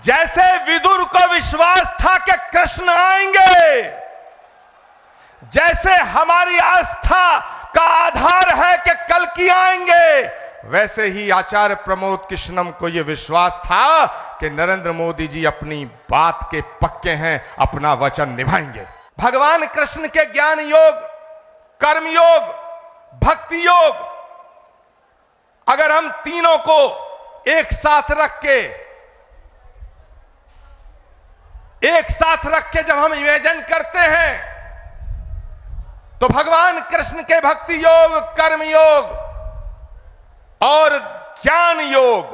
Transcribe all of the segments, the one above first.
जैसे विदुर को विश्वास था कि कृष्ण आएंगे, जैसे हमारी आस्था का आधार है कि कल्कि आएंगे, वैसे ही आचार्य प्रमोद कृष्णम को यह विश्वास था कि नरेंद्र मोदी जी अपनी बात के पक्के हैं, अपना वचन निभाएंगे। भगवान कृष्ण के ज्ञान योग, कर्म योग, भक्ति योग, अगर हम तीनों को एक साथ रख के जब हम इमेजिन करते हैं, तो भगवान कृष्ण के भक्ति योग, कर्म योग और ज्ञान योग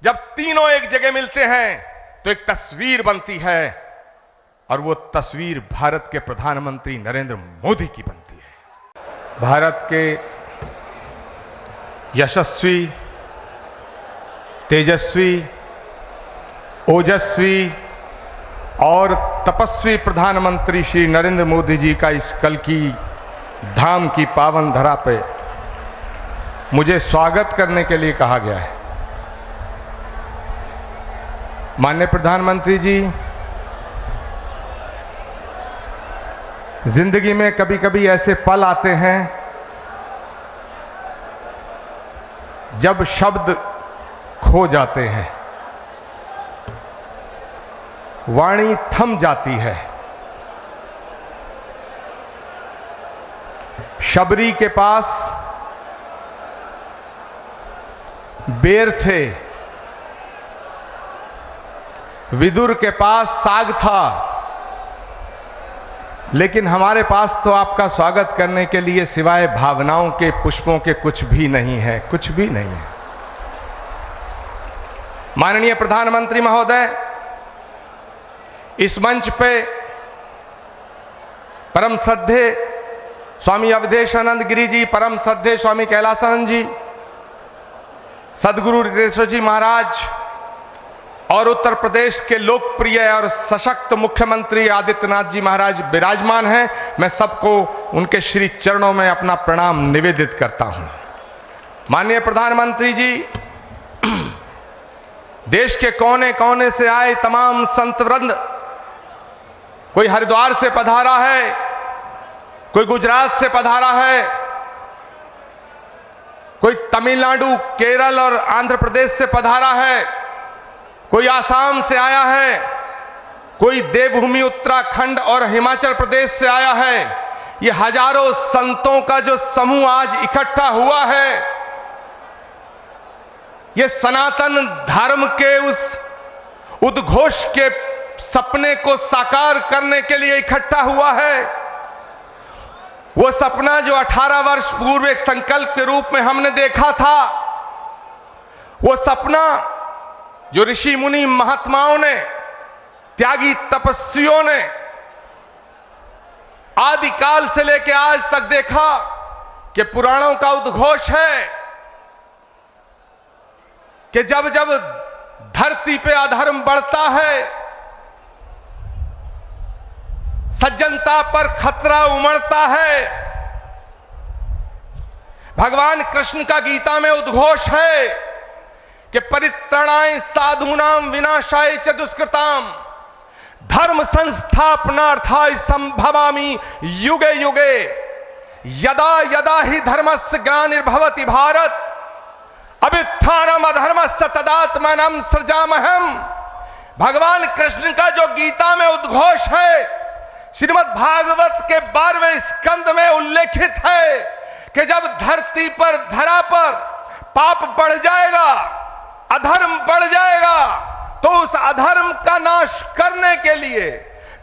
जब तीनों एक जगह मिलते हैं तो एक तस्वीर बनती है, और वो तस्वीर भारत के प्रधानमंत्री नरेंद्र मोदी की बनती है। भारत के यशस्वी, तेजस्वी, ओजस्वी और तपस्वी प्रधानमंत्री श्री नरेंद्र मोदी जी का इस कल्कि धाम की पावन धरा पे मुझे स्वागत करने के लिए कहा गया है। माननीय प्रधानमंत्री जी, जिंदगी में कभी कभी ऐसे पल आते हैं जब शब्द खो जाते हैं, वाणी थम जाती है। शबरी के पास बेर थे, विदुर के पास साग था, लेकिन हमारे पास तो आपका स्वागत करने के लिए सिवाय भावनाओं के, पुष्पों के कुछ भी नहीं है, कुछ भी नहीं है। माननीय प्रधानमंत्री महोदय, इस मंच पे परम श्रद्धे स्वामी अवधेशानंद गिरी जी, परम श्रद्धे स्वामी कैलासानंद जी, सदगुरु ऋषिकेश जी महाराज और उत्तर प्रदेश के लोकप्रिय और सशक्त मुख्यमंत्री आदित्यनाथ जी महाराज विराजमान हैं। मैं सबको उनके श्री चरणों में अपना प्रणाम निवेदित करता हूं। माननीय प्रधानमंत्री जी, देश के कोने कोने से आए तमाम संत वृंद, कोई हरिद्वार से पधारा है, कोई गुजरात से पधारा है, कोई तमिलनाडु, केरल और आंध्र प्रदेश से पधारा है, कोई आसाम से आया है, कोई देवभूमि उत्तराखंड और हिमाचल प्रदेश से आया है। ये हजारों संतों का जो समूह आज इकट्ठा हुआ है, ये सनातन धर्म के उस उद्घोष के सपने को साकार करने के लिए इकट्ठा हुआ है। वो सपना जो 18 वर्ष पूर्व एक संकल्प के रूप में हमने देखा था, वो सपना जो ऋषि मुनि महात्माओं ने, त्यागी तपस्वियों ने आदिकाल से लेकर आज तक देखा कि पुराणों का उद्घोष है कि जब जब धरती पे अधर्म बढ़ता है, सज्जनता पर खतरा उमड़ता है, भगवान कृष्ण का गीता में उद्घोष है कि परित्राणाय साधूनाम विनाशाय च दुष्कृताम धर्म संस्थापनार्थाय संभवामि युगे युगे यदा यदा ही धर्मस्य ग्लानिर्भवति भारत अभ्युत्थानम अधर्मस्य तदात्मानं सृजामहम। भगवान कृष्ण का जो गीता में उद्घोष है, श्रीमद् भागवत के 12वें स्कंद में उल्लेखित है कि जब धरती पर, धरा पर पाप बढ़ जाएगा, अधर्म बढ़ जाएगा, तो उस अधर्म का नाश करने के लिए,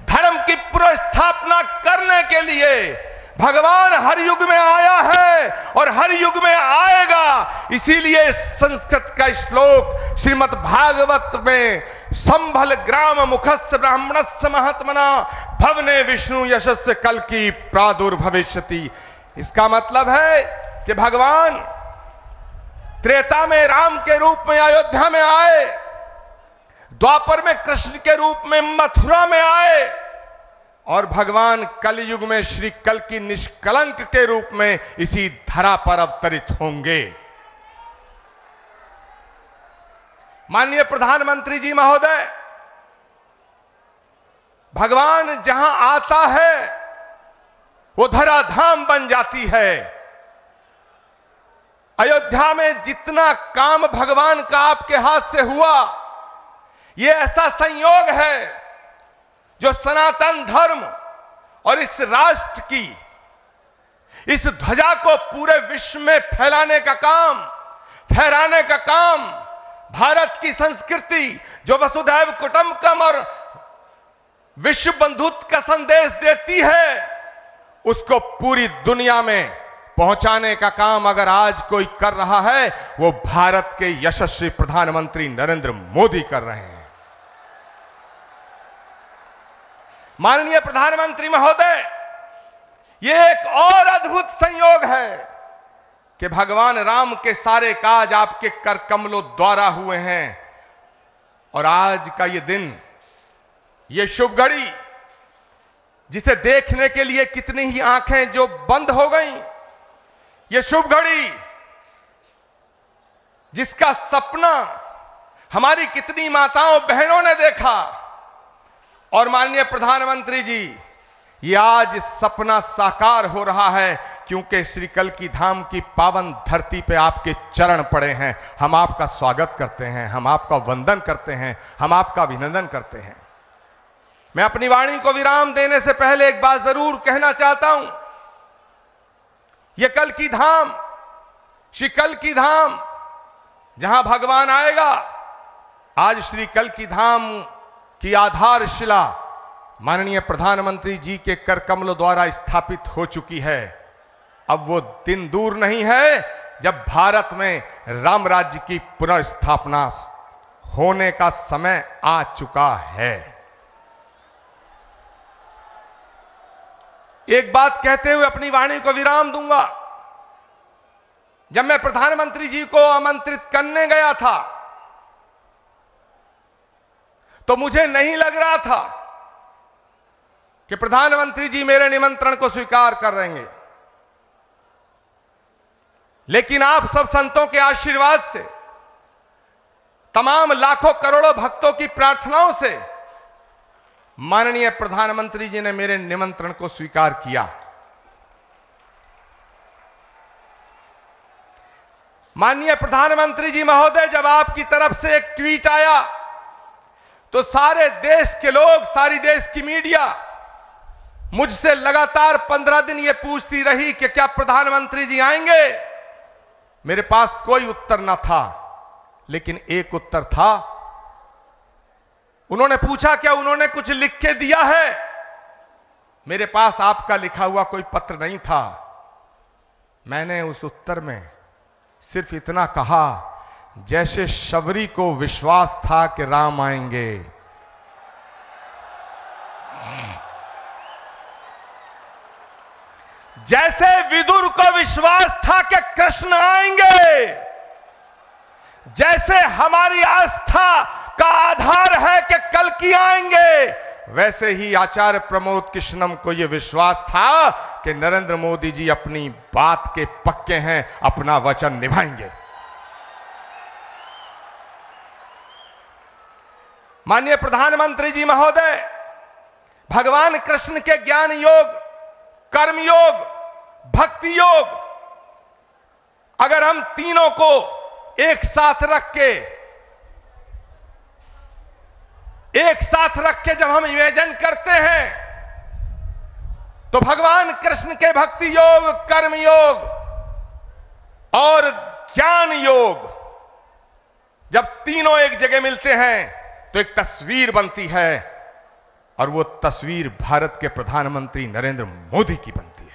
धर्म की पुनर्स्थापना करने के लिए भगवान हर युग में आया है और हर युग में आएगा। इसीलिए संस्कृत का श्लोक श्रीमद् भागवत में संभल ग्राम मुखस्य ब्राह्मणस्य महात्मना भवने विष्णु यशस्य कल्कि प्रादुर्भविष्यति। इसका मतलब है कि भगवान त्रेता में राम के रूप में अयोध्या में आए, द्वापर में कृष्ण के रूप में मथुरा में आए, और भगवान कलयुग में श्री कल्कि निष्कलंक के रूप में इसी धरा पर अवतरित होंगे। माननीय प्रधानमंत्री जी महोदय, भगवान जहां आता है वो धराधाम बन जाती है। अयोध्या में जितना काम भगवान का आपके हाथ से हुआ, ये ऐसा संयोग है जो सनातन धर्म और इस राष्ट्र की, इस ध्वजा को पूरे विश्व में फहराने का काम, भारत की संस्कृति जो वसुधैव कुटुंबकम और विश्व बंधुत्व का संदेश देती है, उसको पूरी दुनिया में पहुंचाने का काम अगर आज कोई कर रहा है, वो भारत के यशस्वी प्रधानमंत्री नरेंद्र मोदी कर रहे हैं। माननीय प्रधानमंत्री महोदय, ये एक और अद्भुत संयोग है कि भगवान राम के सारे काज आपके कर कमलों द्वारा हुए हैं, और आज का ये दिन, ये शुभ घड़ी, जिसे देखने के लिए कितनी ही आंखें जो बंद हो गईं, ये शुभ घड़ी जिसका सपना हमारी कितनी माताओं बहनों ने देखा, और माननीय प्रधानमंत्री जी, ये आज सपना साकार हो रहा है क्योंकि श्री कल्कि धाम की पावन धरती पे आपके चरण पड़े हैं। हम आपका स्वागत करते हैं, हम आपका वंदन करते हैं, हम आपका अभिनंदन करते हैं। मैं अपनी वाणी को विराम देने से पहले एक बात जरूर कहना चाहता हूं। यह कल्कि धाम, श्री कल्कि धाम जहां भगवान आएगा, आज श्री कल्कि धाम की आधारशिला माननीय प्रधानमंत्री जी के कर कमलों द्वारा स्थापित हो चुकी है। अब वो दिन दूर नहीं है जब भारत में राम राज्य की पुनर्स्थापना होने का समय आ चुका है। एक बात कहते हुए अपनी वाणी को विराम दूंगा। जब मैं प्रधानमंत्री जी को आमंत्रित करने गया था, तो मुझे नहीं लग रहा था कि प्रधानमंत्री जी मेरे निमंत्रण को स्वीकार कर लेंगे, लेकिन आप सब संतों के आशीर्वाद से, तमाम लाखों करोड़ों भक्तों की प्रार्थनाओं से माननीय प्रधानमंत्री जी ने मेरे निमंत्रण को स्वीकार किया। माननीय प्रधानमंत्री जी महोदय, जब आपकी तरफ से एक ट्वीट आया तो सारे देश के लोग, सारी देश की मीडिया मुझसे लगातार 15 दिन यह पूछती रही कि क्या प्रधानमंत्री जी आएंगे। मेरे पास कोई उत्तर न था, लेकिन एक उत्तर था। उन्होंने पूछा क्या उन्होंने कुछ लिख के दिया है। मेरे पास आपका लिखा हुआ कोई पत्र नहीं था। मैंने उस उत्तर में सिर्फ इतना कहा, जैसे शबरी को विश्वास था कि राम आएंगे, जैसे विदुर को विश्वास था कि कृष्ण आएंगे, जैसे हमारी आस्था का आधार है कि कल्कि आएंगे, वैसे ही आचार्य प्रमोद कृष्णम को यह विश्वास था कि नरेंद्र मोदी जी अपनी बात के पक्के हैं, अपना वचन निभाएंगे। माननीय प्रधानमंत्री जी महोदय, भगवान कृष्ण के ज्ञान योग, कर्म योग, भक्ति योग, अगर हम तीनों को एक साथ रख के जब हम इमेजिन करते हैं, तो भगवान कृष्ण के भक्ति योग, कर्म योग और ज्ञान योग जब तीनों एक जगह मिलते हैं तो एक तस्वीर बनती है, और वो तस्वीर भारत के प्रधानमंत्री नरेंद्र मोदी की बनती है।